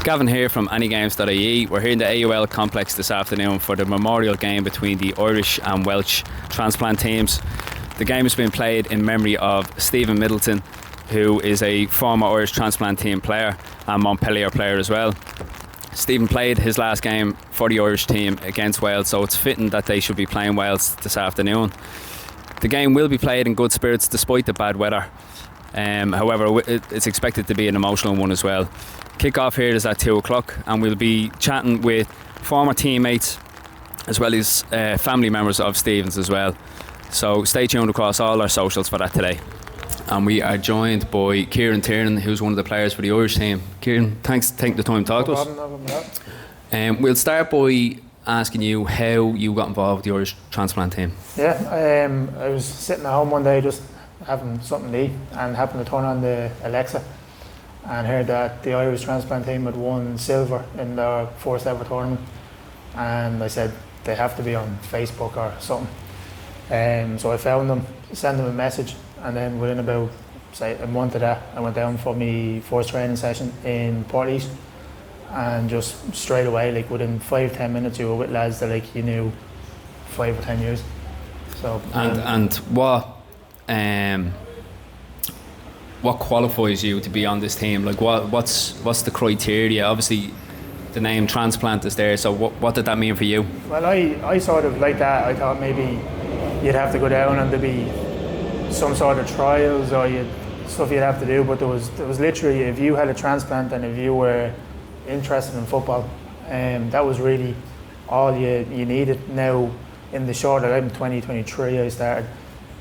Gavin here from anygames.ie. We're here in the AUL complex this afternoon for the memorial game between the Irish and Welsh transplant teams. The game has been played in memory of Steven Middleton, who is a former Irish transplant team player and Montpellier player as well. Steven played his last game for the Irish team against Wales, so it's fitting that they should be playing Wales this afternoon. The game will be played in good spirits despite the bad weather. However, it's expected to be an emotional one as well. Kick-off here is at 2 o'clock and we'll be chatting with former teammates as well as family members of Steven's as well. So stay tuned across all our socials for that today. And we are joined by Kieran Tiernan, who's one of the players for the Irish team. Kieran, thanks for taking the time to talk to us. We'll start by asking you how you got involved with the Irish transplant team. Yeah, I was sitting at home one day just having something to eat and happened to turn on the Alexa and heard that the Irish transplant team had won silver in their first ever tournament, and I said they have to be on Facebook or something. So I found them, sent them a message, and then within about say a month of that I went down for my first training session in Port East, and just straight away, like within 5-10 minutes you were with lads that like you knew 5 or 10 years. So and what qualifies you to be on this team? Like what's the criteria? Obviously the name transplant is there, so what did that mean for you? Well, I sort of like that. I thought maybe you'd have to go down and there'd be some sort of trials or stuff you'd have to do, but there was literally, if you had a transplant and if you were interested in football, that was really all you needed. Now in the short, I'm 2023 I started.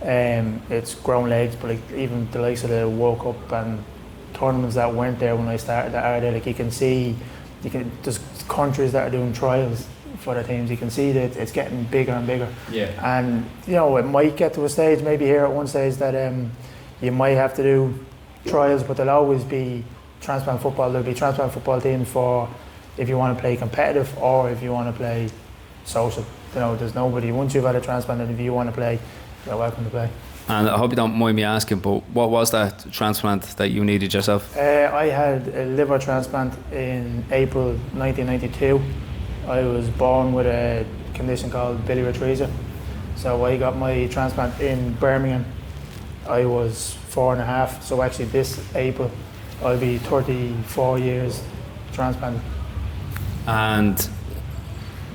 It's grown legs, but like even the likes of the World Cup and tournaments that weren't there when I started that are there. Like there's countries that are doing trials for the teams. You can see that it's getting bigger and bigger. Yeah. And you know, it might get to a stage, maybe here at one stage, that you might have to do trials, but there'll always be transplant football. There'll be transplant football teams for if you want to play competitive or if you want to play social. You know, there's nobody, once you've had a transplant and if you want to play, you're welcome to play. And I hope you don't mind me asking, but what was that transplant that you needed yourself? I had a liver transplant in April 1992. I was born with a condition called biliary atresia. So I got my transplant in Birmingham. I was 4.5, so actually this April I'll be 34 years transplanted. And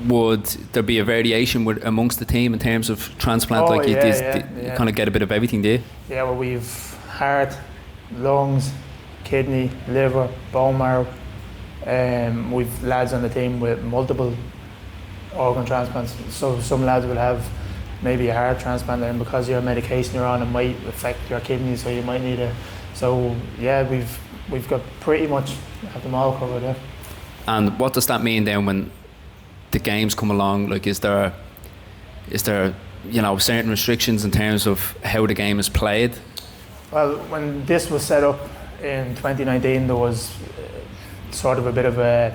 would there be a variation amongst the team in terms of transplant? You kind of get a bit of everything, do you? Yeah, well, we've heart, lungs, kidney, liver, bone marrow. We've lads on the team with multiple organ transplants. So some lads will have maybe a heart transplant, and because your medication you're on, it might affect your kidneys, so you might need a. So yeah, we've got pretty much have them all covered. Yeah. And what does that mean then when the games come along? Like, is there certain restrictions in terms of how the game is played? Well, when this was set up in 2019, there was sort of a bit of a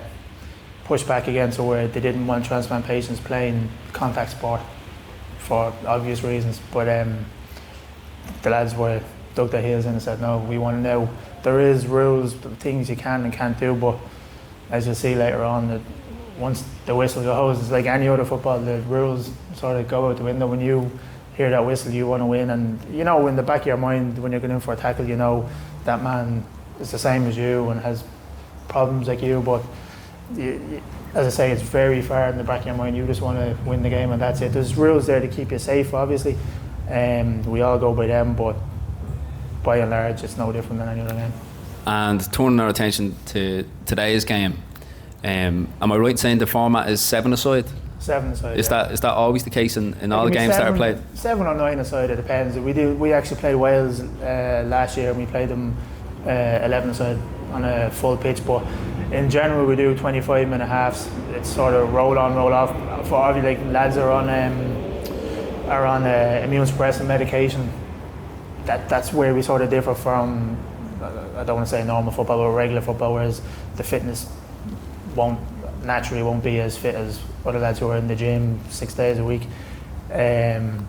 pushback again, so where they didn't want transplant patients playing contact sport for obvious reasons. But the lads were dug their heels in and said, no, we want to know. There is rules, things you can and can't do, but as you'll see later on, that once the whistle goes, it's like any other football, the rules sort of go out the window. When you hear that whistle, you want to win, and you know in the back of your mind when you're going in for a tackle, you know that man is the same as you and has problems like you, but as I say, it's very far in the back of your mind. You just want to win the game and that's it. There's rules there to keep you safe, obviously, we all go by them, but by and large it's no different than any other game. And turning our attention to today's game, am I right in saying the format is 7-a-side? 7-a-side. Is that always the case in all the games that are played? 7 or 9-a-side, it depends. We actually played Wales last year, and we played them 11-a-side on a full pitch, but in general we do 25-minute halves. It's sort of roll on, roll off. For obviously, like, lads are on immune suppressant medication. That's where we sort of differ from, I don't want to say normal football, but regular football, whereas the fitness won't be as fit as other lads who are in the gym 6 days a week. That'd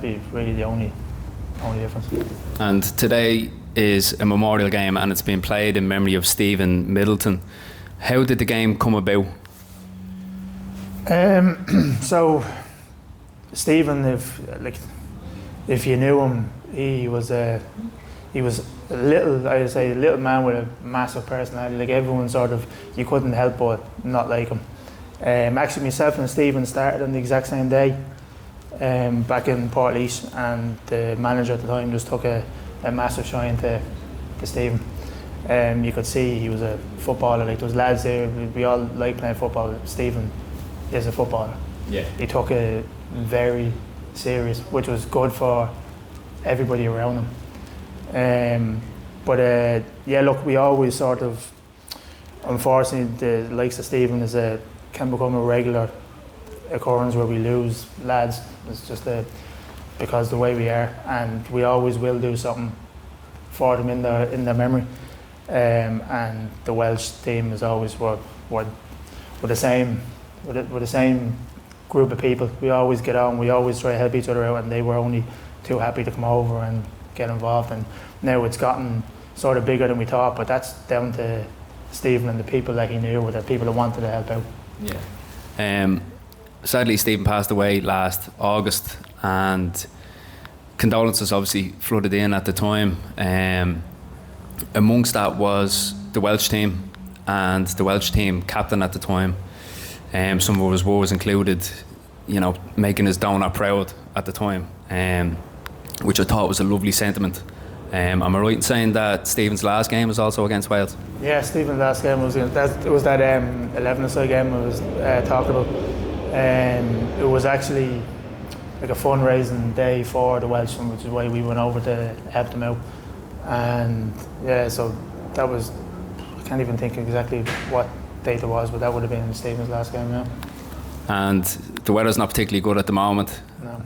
be really the only difference. And today is a memorial game, and it's been played in memory of Steven Middleton. How did the game come about? So Stephen, if you knew him, he was a little man with a massive personality. Like everyone you couldn't help but not like him. Actually, myself and Stephen started on the exact same day, back in Portlaoise, and the manager at the time just took a massive shine to Stephen. You could see he was a footballer. Like, there was lads there, we all like playing football. Stephen is a footballer. Yeah. He took it very serious, which was good for everybody around him. Look, we always unfortunately, the likes of Stephen can become a regular occurrence where we lose lads. It's just because the way we are, and we always will do something for them in their memory. And the Welsh team is always we're the same group of people. We always get on. We always try to help each other out, and they were only too happy to come over and get involved. And now it's gotten sort of bigger than we thought, but that's down to Stephen and the people that he knew, or the people that wanted to help out. Yeah. Sadly, Stephen passed away last August, and condolences obviously flooded in at the time. Amongst that was the Welsh team, and the Welsh team captain at the time. Some of his words included, making his donor proud at the time, which I thought was a lovely sentiment. Am I right in saying that Stephen's last game was also against Wales? Yeah, Stephen's last game was that 11-a-side game I was talking about. It was actually like a fundraising day for the Welsh, which is why we went over to help them out. And yeah, so that was, I can't even think exactly what date it was, but that would have been Stephen's last game, yeah. And the weather's not particularly good at the moment. No.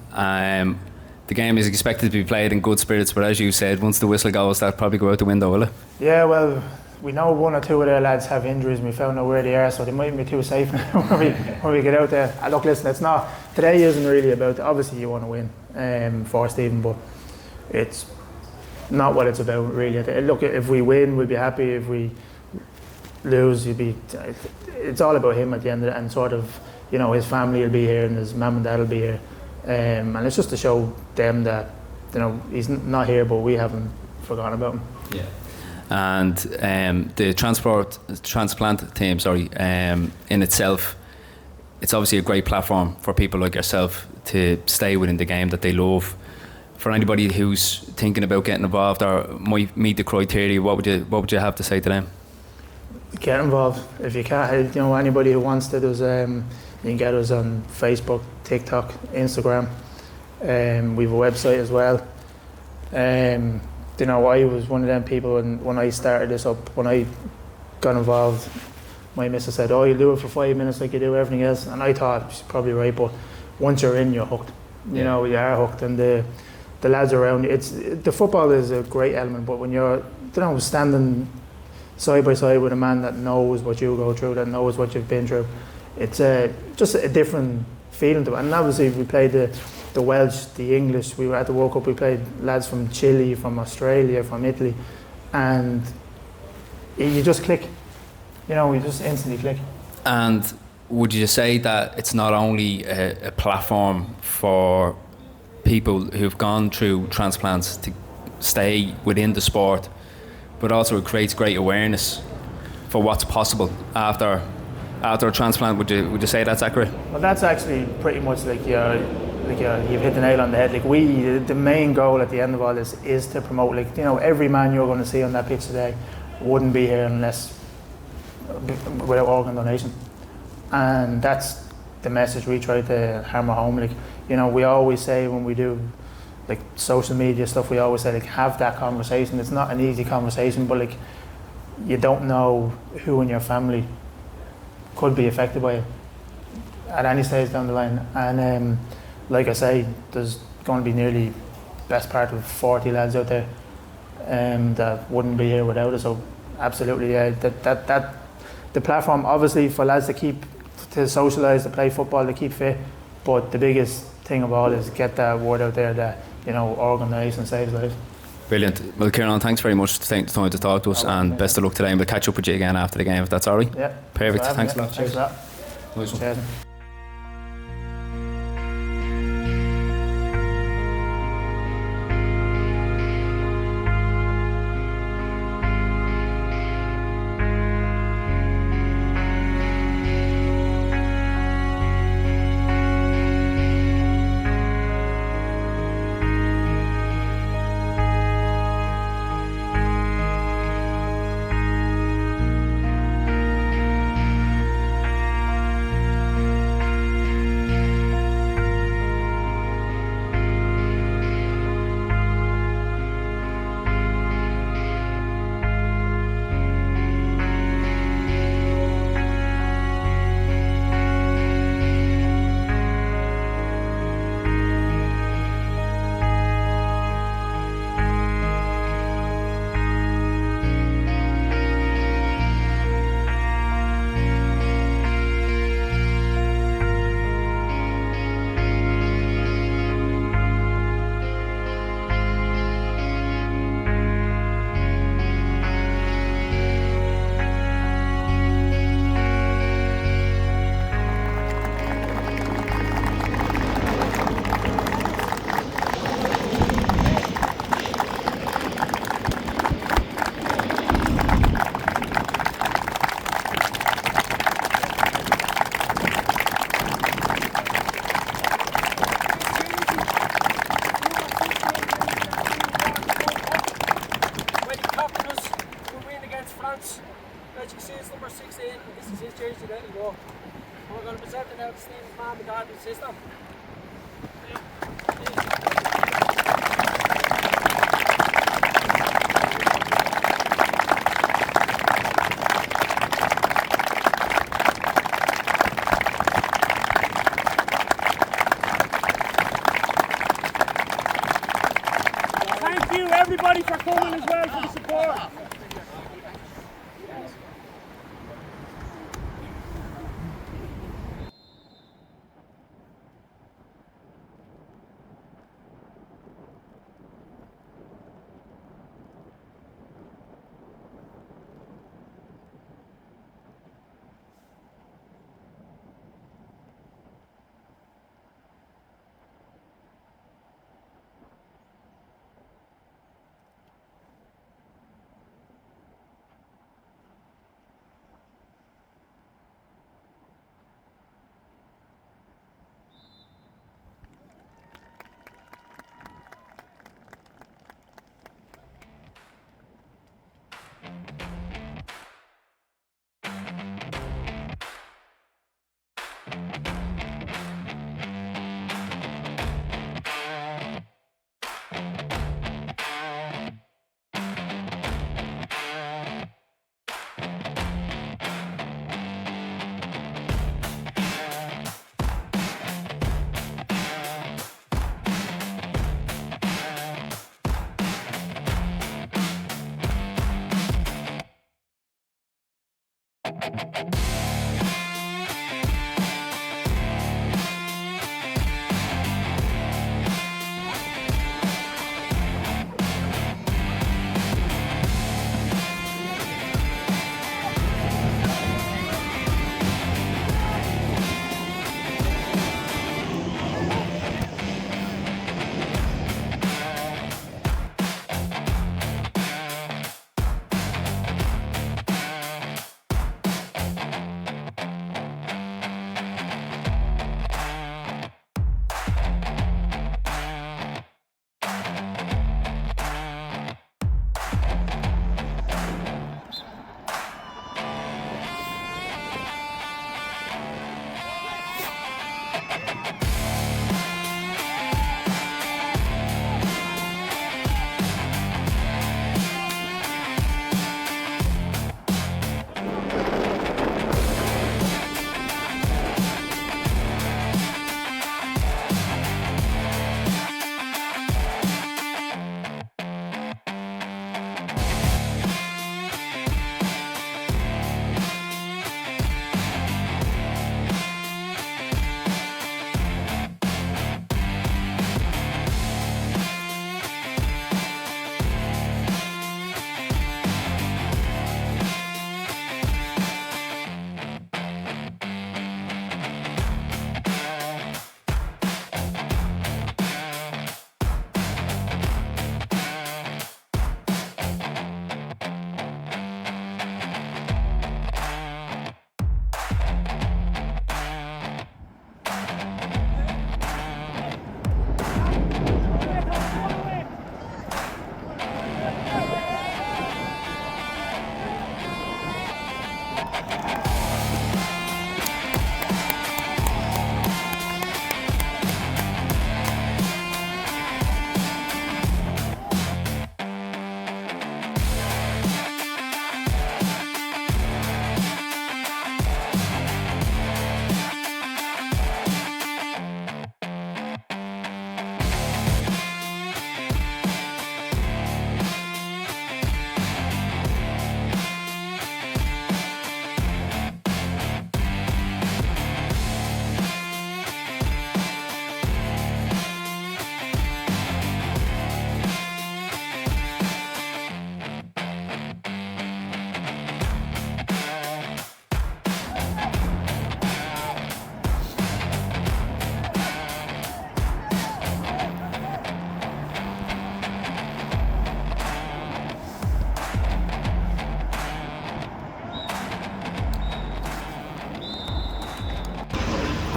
The game is expected to be played in good spirits, but as you said, once the whistle goes, that'll probably go out the window, will it? Yeah, well, we know one or two of their lads have injuries, and we found out where they are, so they mightn't be too safe when we get out there. Look, listen, it's not, today isn't really about, obviously you want to win for Stephen, but it's not what it's about really. Look, if we win, we'll be happy. If we lose, it's all about him at the end of it, and his family will be here, and his mum and dad will be here. And it's just to show them that, he's not here, but we haven't forgotten about him. Yeah. And the transplant team, in itself, it's obviously a great platform for people like yourself to stay within the game that they love. For anybody who's thinking about getting involved or might meet the criteria, what would you have to say to them? Get involved if you can't. Anybody who wants to, you can get us on Facebook, TikTok, Instagram. We have a website as well. I was one of them people, and when I started this up, when I got involved, my missus said, "Oh, you do it for 5 minutes like you do everything else," and I thought she's probably right, but once you're in, you're hooked. You are hooked, and the lads around you. The football is a great element, but when you're standing side by side with a man that knows what you go through, that knows what you've been through, it's just a different feeling to it. And obviously we played the Welsh, the English. We were at the World Cup. We played lads from Chile, from Australia, from Italy, and you just click. You just instantly click. And would you say that it's not only a platform for people who've gone through transplants to stay within the sport, but also it creates great awareness for what's possible after a transplant? Would you say that's accurate? Well, that's actually pretty much you've hit the nail on the head. The main goal at the end of all this is to promote. Every man you're going to see on that pitch today wouldn't be here without organ donation, and that's the message we try to hammer home. We always say when we do social media stuff, we always say have that conversation. It's not an easy conversation, but you don't know who in your family could be affected by it at any stage down the line. And like I say, there's going to be nearly best part of 40 lads out there that wouldn't be here without it. So absolutely, yeah, that the platform obviously for lads to socialise, to play football, to keep fit, but the biggest thing of all is get that word out there that organ donation saves lives. Brilliant. Well, Kieran, thanks very much for taking the time to talk to us, and best of luck today, and we'll catch up with you again after the game if that's alright. Yeah. Perfect. Thanks a lot. Thanks for that. Nice one. Cheers. France. As you can see, it's number 16. This is his jersey there to go. We're going to present it now to Steven's mum and dad and sister. Thank you everybody for coming as well, for the support.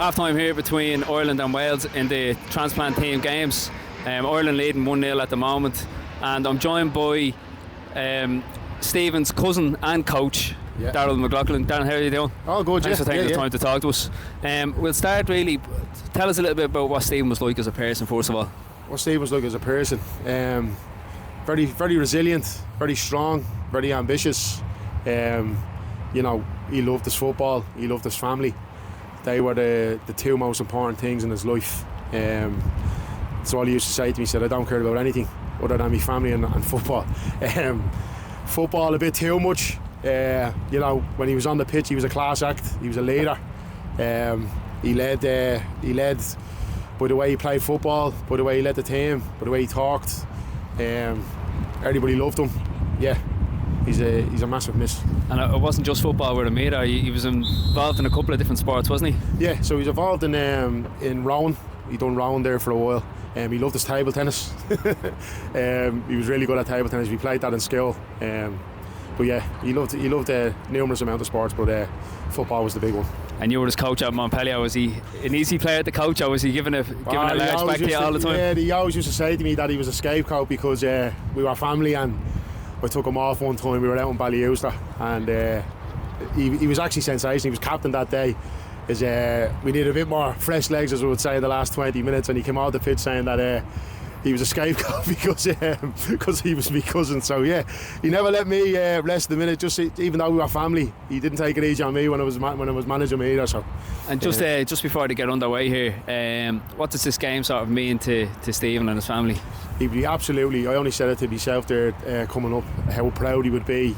Half time here between Ireland and Wales in the Transplant team games. Ireland leading 1-0 at the moment, and I'm joined by Stephen's cousin and coach, Darryl McLaughlin. Darren, how are you doing? Oh, good. Thanks for taking the time to talk to us. We'll start really. Tell us a little bit about what Stephen was like as a person, first of all. What Stephen was like as a person, very, very resilient, very strong, very ambitious. You know, he loved his football, he loved his family. They were the two most important things in his life. So all he used to say to me, he said, I don't care about anything other than my family and football. Football a bit too much. You know, when he was on the pitch, he was a class act. He was a leader. He led by the way he played football, by the way he led the team, by the way he talked. Everybody loved him. Yeah, he's a massive miss. And it wasn't just football with him either. He was involved in a couple of different sports, wasn't he? Yeah, so he's involved in rowing. He done rowing there for a while. He loved his table tennis. He was really good at table tennis. We played that in school. But yeah, he loved numerous amount of sports, but football was the big one. And you were his coach at Montpellier. Was he an easy player to coach, or was he giving a large back to you all the time? Yeah, he always used to say to me that he was a scapegoat because we were family, and I took him off one time. We were out in Ballyuster, and he was actually sensational. He was captain that day. We needed a bit more fresh legs, as we would say, in the last 20 minutes, and he came out the pitch saying that he was a scapegoat because he was my cousin. So yeah, he never let me rest the minute. Just even though we were family, he didn't take it easy on me when I was managing me either. So. And just before they get underway here, what does this game sort of mean to Stephen and his family? He'd be absolutely. I only said it to myself there coming up, how proud he would be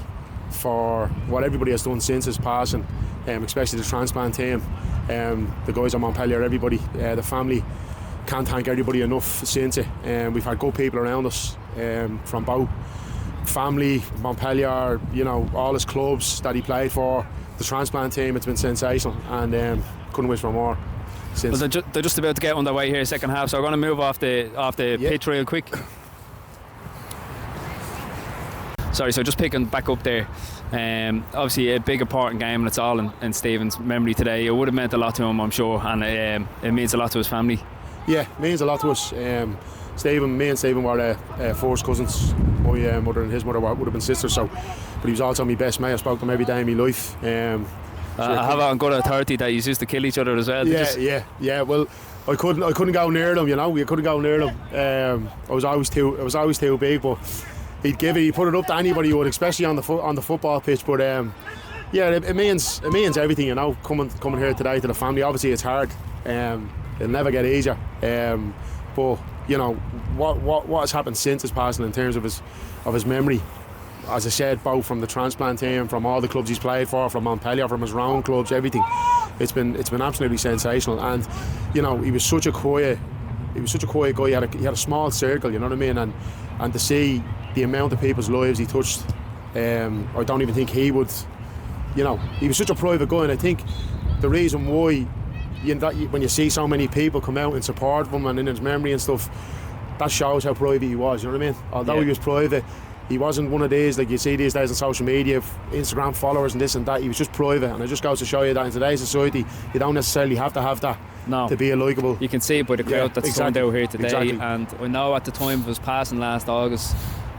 for what everybody has done since his passing, especially the transplant team, the guys at Montpellier, everybody, the family. Can't thank everybody enough since it. We've had good people around us from both family, Montpellier, you know, all his clubs that he played for, the transplant team. It's been sensational, and couldn't wish for more. Since. Well, they're just about to get underway here, second half. So we're going to move off the pitch real quick. Sorry, so just picking back up there. Obviously a big important game, and it's all in Stephen's memory today. It would have meant a lot to him, I'm sure, and it means a lot to his family. Yeah, it means a lot to us. Me and Stephen were first cousins. My mother and his mother would have been sisters. So, but he was also my best mate. I spoke to him every day in my life. I have it on good authority that you used to kill each other as well. Yeah. Well, I couldn't go near them. You know, we couldn't go near them. I was always too big. But he'd put it up to anybody who would, especially on the football pitch. But yeah, it means everything. You know, coming here today to the family. Obviously, it's hard. It'll never get easier. But you know what has happened since his passing in terms of his memory. As I said, both from the transplant team, from all the clubs he's played for, from Montpellier, from his round clubs, everything. It's been absolutely sensational. And you know, he was such a quiet guy. He had a small circle, you know what I mean. And to see the amount of people's lives he touched, I don't even think he would. You know, he was such a private guy, and I think the reason why. When you see so many people come out in support of him and in his memory and stuff, that shows how private he was, you know what I mean? Although he was private, he wasn't one of these like you see these days on social media, Instagram followers and this and that. He was just private, and it just goes to show you that in today's society you don't necessarily have to have that to be a likeable. You can see it by the crowd that's turned out here today. Exactly. And I know at the time of his passing last August,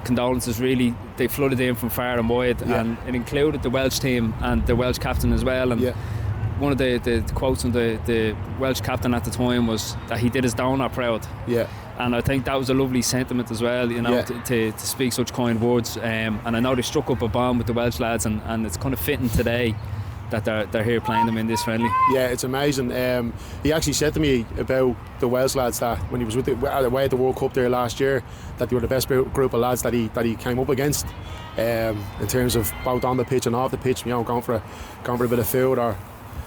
condolences really, they flooded in from far and wide, and it included the Welsh team and the Welsh captain as well. And one of the quotes from the Welsh captain at the time was that he did his donor proud. Yeah. And I think that was a lovely sentiment as well, you know, to speak such kind words. And I know they struck up a bond with the Welsh lads, and it's kind of fitting today that they're here playing them in this friendly. Yeah, it's amazing. He actually said to me about the Welsh lads that when he was away at the World Cup there last year, that they were the best group of lads that he came up against, in terms of both on the pitch and off the pitch. You know, going for a bit of food, or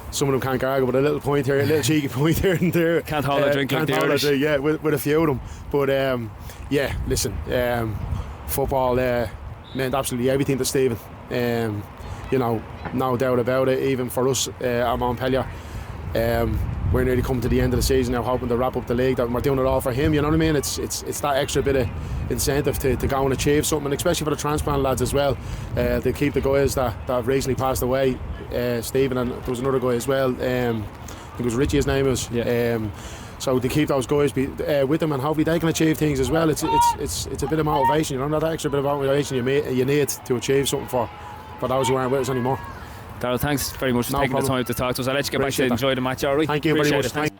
some of them can't gargle, but a little point here, a little cheeky point here and there. Can't hold a drink like the Irish. With a few of them. But listen, football meant absolutely everything to Stephen. You know, no doubt about it. Even for us at Montpellier, we're nearly coming to the end of the season now, hoping to wrap up the league. That we're doing it all for him. You know what I mean? It's that extra bit of incentive to go and achieve something, and especially for the transplant lads as well. They keep the guys that have recently passed away. Stephen, and there was another guy as well. think it was Richie, his name was. Yeah. So to keep those guys with them, and hopefully they can achieve things as well. It's a bit of motivation, you know, that extra bit of motivation you need to achieve something for those who aren't with us anymore. Darryl, thanks very much for taking the time to talk to us. I'll let you get back to enjoy the match, alright? Thank you very much.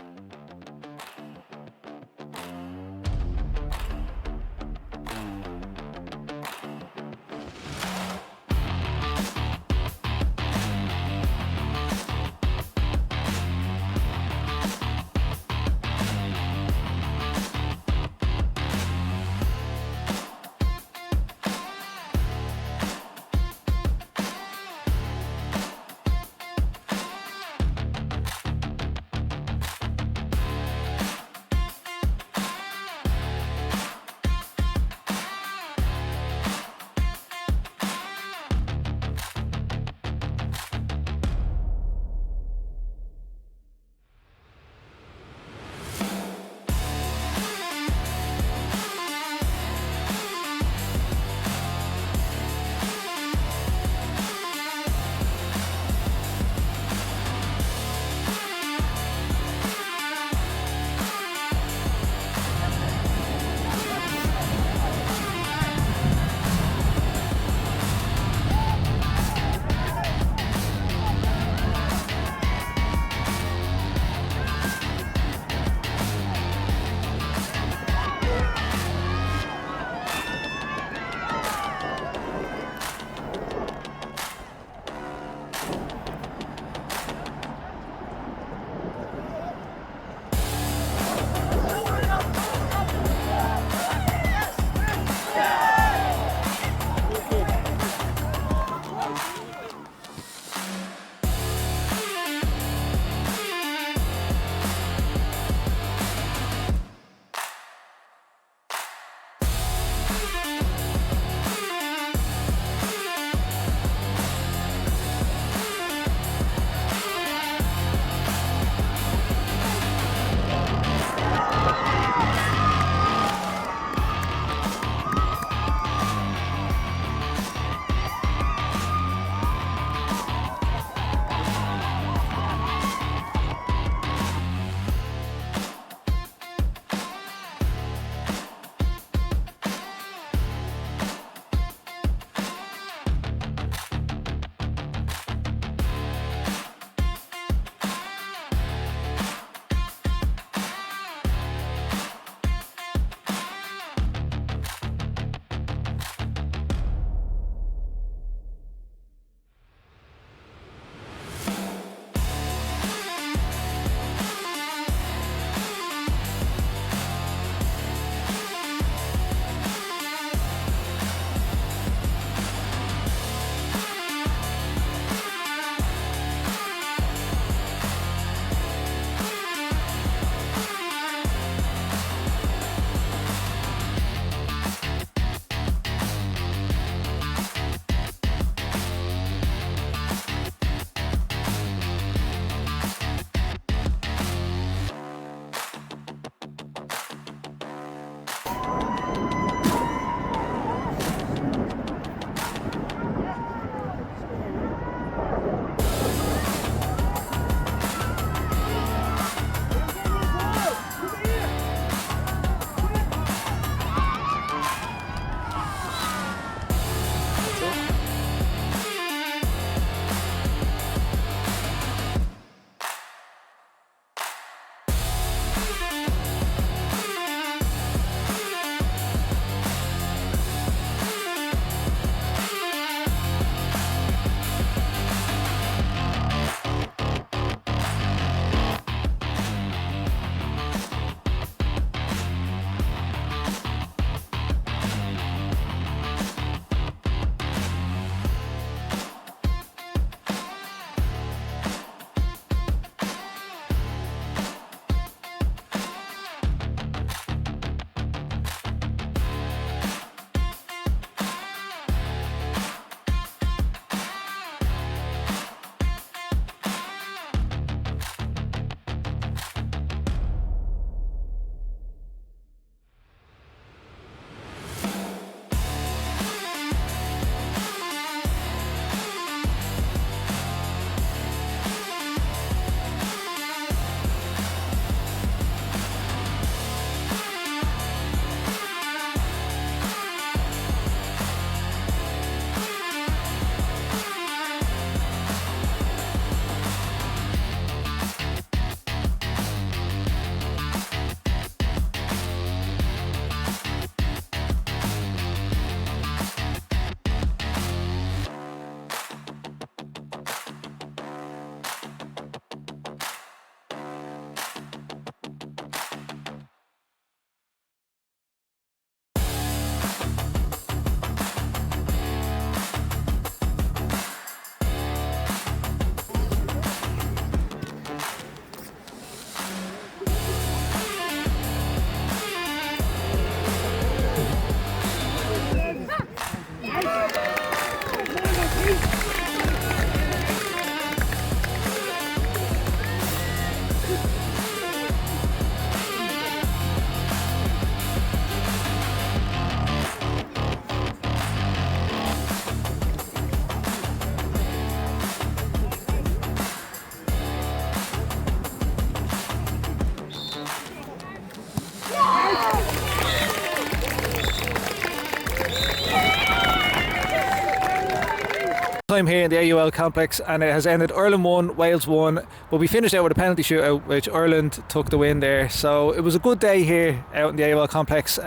time here in the AUL complex, and it has ended Ireland 1, Wales 1, but we finished out with a penalty shootout, which Ireland took the win there. So it was a good day here out in the AUL complex.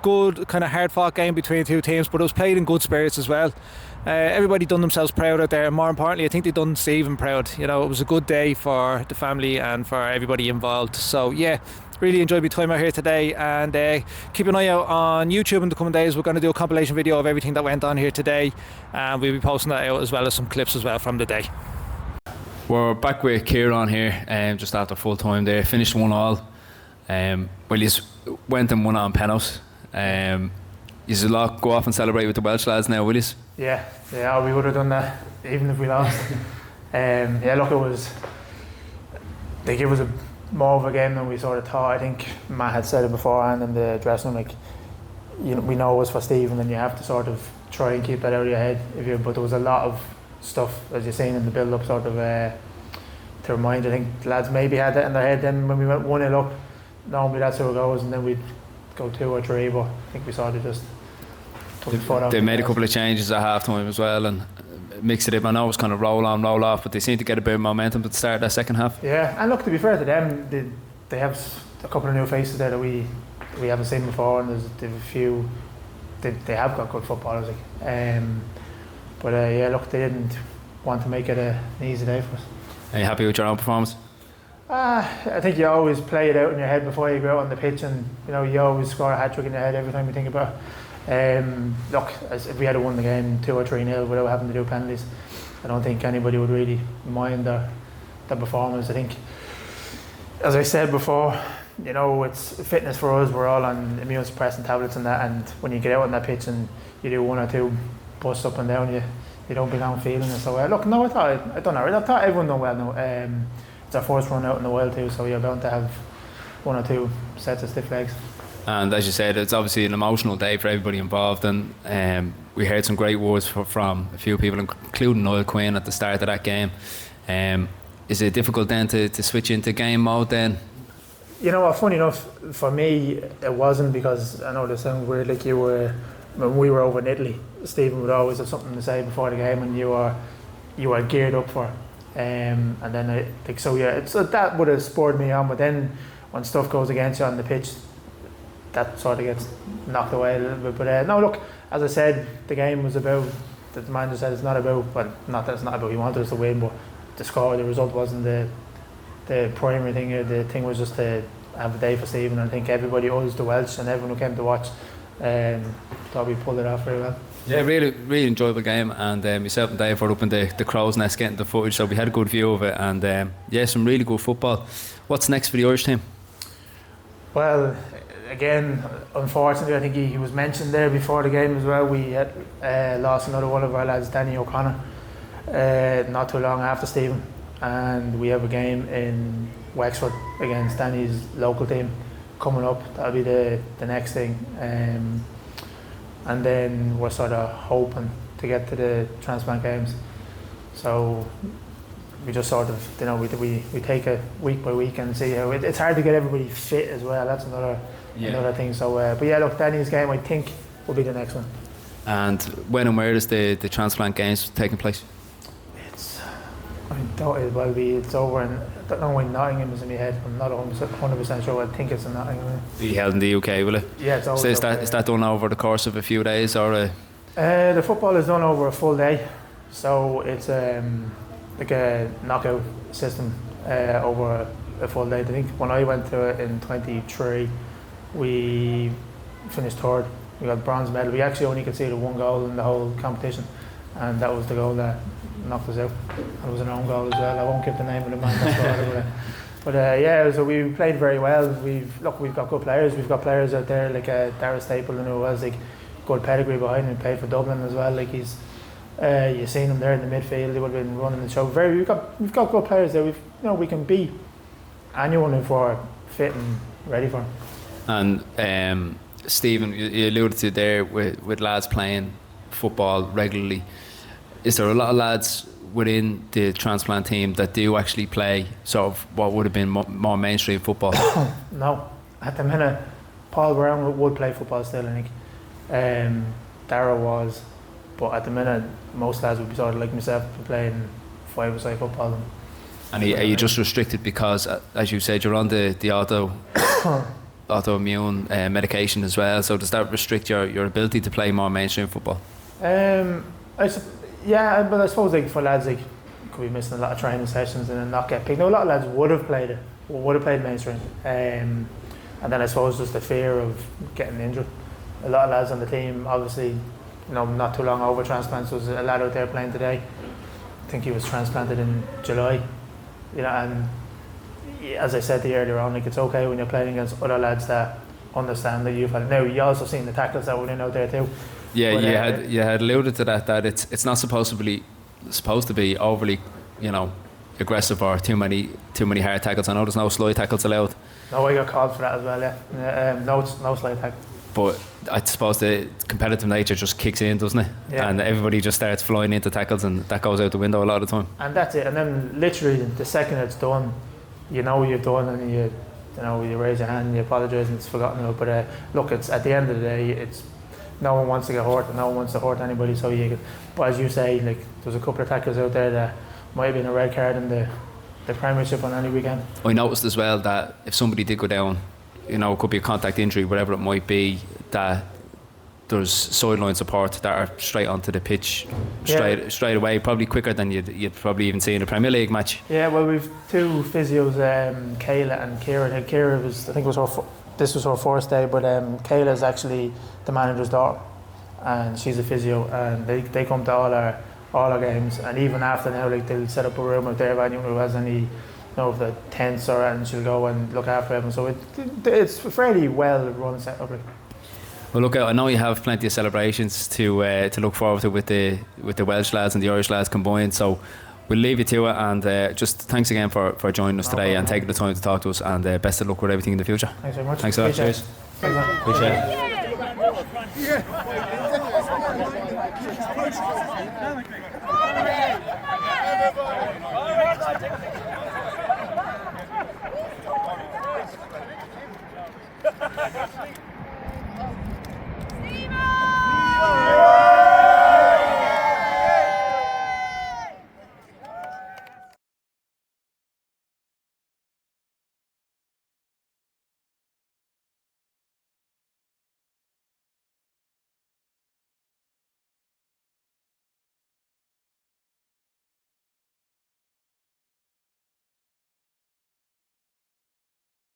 Good kind of hard fought game between the two teams, but it was played in good spirits as well. Everybody done themselves proud out there, and more importantly I think they done Stephen proud. You know, it was a good day for the family and for everybody involved. So yeah, really enjoyed my time out here today, and keep an eye out on YouTube in the coming days. We're going to do a compilation video of everything that went on here today, and we'll be posting that out, as well as some clips as well from the day. We're back with Kieran here, just after full time there, finished 1-1. Well, you went and won it on penalties. Is a lot go off and celebrate with the Welsh lads now, will you? Yeah, we would have done that even if we lost. Yeah, look, they gave us more of a game than we sort of thought. I think Matt had said it beforehand in the dressing room, like, you know, we know it was for Stephen, and you have to sort of try and keep that out of your head. But there was a lot of stuff, as you're saying, in the build-up, sort of to remind. I think the lads maybe had that in their head. Then when we went 1-0 up, normally that's how it goes, and then we'd go 2 or 3. But I think we sort of just took the foot off. They made a couple of changes at half time as well, and mixed it up. I know it was kind of roll on, roll off, but they seemed to get a bit of momentum at the start of that second half. Yeah, and look, to be fair to them, they have a couple of new faces there that we haven't seen before, and there's a few. They have got good footballers, like. But yeah, look, they didn't want to make it an easy day for us. Are you happy with your own performance? I think you always play it out in your head before you go out on the pitch, and you know, you always score a hat-trick in your head every time you think about it. Look, if we had won the game 2 or 3-0 without having to do penalties, I don't think anybody would really mind their performance. I think, as I said before, you know, it's fitness for us. We're all on immune suppressant tablets and that, and when you get out on that pitch and you do 1 or 2 busts up and down, you don't become feeling it. So look, no, I thought I'd done alright. I thought everyone done well now. It's our first run out in the wild too, so you're bound to have 1 or 2 sets of stiff legs. And as you said, it's obviously an emotional day for everybody involved, and we heard some great words from a few people, including Noel Quinn at the start of that game. Is it difficult then to switch into game mode then? You know, funny enough, for me it wasn't, because I know this sounds weird, like when we were over in Italy, Stephen would always have something to say before the game, and you were geared up for it. And then I think so, yeah, that would have spurred me on. But then when stuff goes against you on the pitch, that sort of gets knocked away a little bit. But no, look, as I said, the game was about, the manager said it's not about, well, not that it's not about, he wanted us to win, but the score, the result wasn't the primary thing. The thing was just to have a day for Stephen. I think everybody owes the Welsh and everyone who came to watch thought we pulled it off very well. Yeah, really enjoyable game, and myself and Dave were up in the crow's nest getting the footage, so we had a good view of it, and yeah, some really good football. What's next for the Irish team? Well, again, unfortunately, I think he was mentioned there before the game as well. We had lost another one of our lads, Danny O'Connor, not too long after Stephen, and we have a game in Wexford against Danny's local team coming up. That'll be the next thing, and then we're sort of hoping to get to the transplant games. So we just sort of, you know, we take it week by week and see how it's hard to get everybody fit as well. That's another thing. So but yeah, look, Danny's game I think will be the next one. And when and where is the transplant games taking place? It's over in, I don't know when Nottingham is in my head. I'm not 100% sure. I think it's in Nottingham. Be held in the UK, will it? Yeah, it's over. So is that done over the course of a few days, or? The football is done over a full day, so it's like a knockout system over a full day. I think when I went to it in 23, we finished third. We got bronze medal. We actually only conceded 1 goal in the whole competition, and that was the goal that knocked us out. It was an own goal as well. I won't give the name of the man that scored it, but yeah, so we played very well. We've got good players. We've got players out there like Darragh Stapleton, who has like good pedigree behind him. He played for Dublin as well. Like he's, you've seen him there in the midfield. He would have been running the show. We've got good players there. We can beat anyone if we're fit and ready for him. And Stephen, you alluded to there with lads playing football regularly. Is there a lot of lads within the transplant team that do actually play sort of what would have been more mainstream football? No, at the minute Paul Brown would play football still, I think. Darragh was, But at the minute, most lads would be sort of like myself, playing five-a-side football. And are you just restricted because, as you said, you're on the autoimmune medication as well? So does that restrict your ability to play more mainstream football? Yeah, but I suppose like for lads like could be missing a lot of training sessions and then not get picked. Now, a lot of lads would have played mainstream, and then I suppose just the fear of getting injured. A lot of lads on the team, obviously, not too long over transplants. Was a lad out there playing today. I think he was transplanted in July. And as I said to you earlier on, like it's okay when you're playing against other lads that understand that you've had. Now you also seen the tackles that went in out there too. Yeah, but, you had alluded to that it's not supposed to be overly, aggressive or too many hard tackles. I know there's no slide tackles allowed. No, I got called for that as well. Yeah, no slide tackle. But I suppose the competitive nature just kicks in, doesn't it? Yeah. And everybody just starts flying into tackles, and that goes out the window a lot of the time. And that's it. And then literally the second it's done, you know what you've done, and you raise your hand, and you apologise, and it's forgotten about. But look, it's at the end of the day, it's no one wants to get hurt, and no one wants to hurt anybody. So but as you say, like there's a couple of tackles out there that might have been a red card in the Premiership on any weekend. I noticed as well that if somebody did go down, it could be a contact injury, whatever it might be, that there's sideline support that are straight onto the pitch straight away, probably quicker than you'd probably even see in a Premier League match. Yeah, well, we've two physios, Kayla and Kira. Kira this was her first day, but Kayla is actually the manager's daughter, and she's a physio, and they come to all our games, and even after now, like they'll set up a room if they have anyone who has any. Of the tents and she'll go and look after them. So it's a fairly well run setup. Well, look, I know you have plenty of celebrations to look forward to with the Welsh lads and the Irish lads combined. So we'll leave you to it, and just thanks again for joining us today and taking the time to talk to us. And best of luck with everything in the future. Thanks very much. Thanks a lot. Cheers. Appreciate it.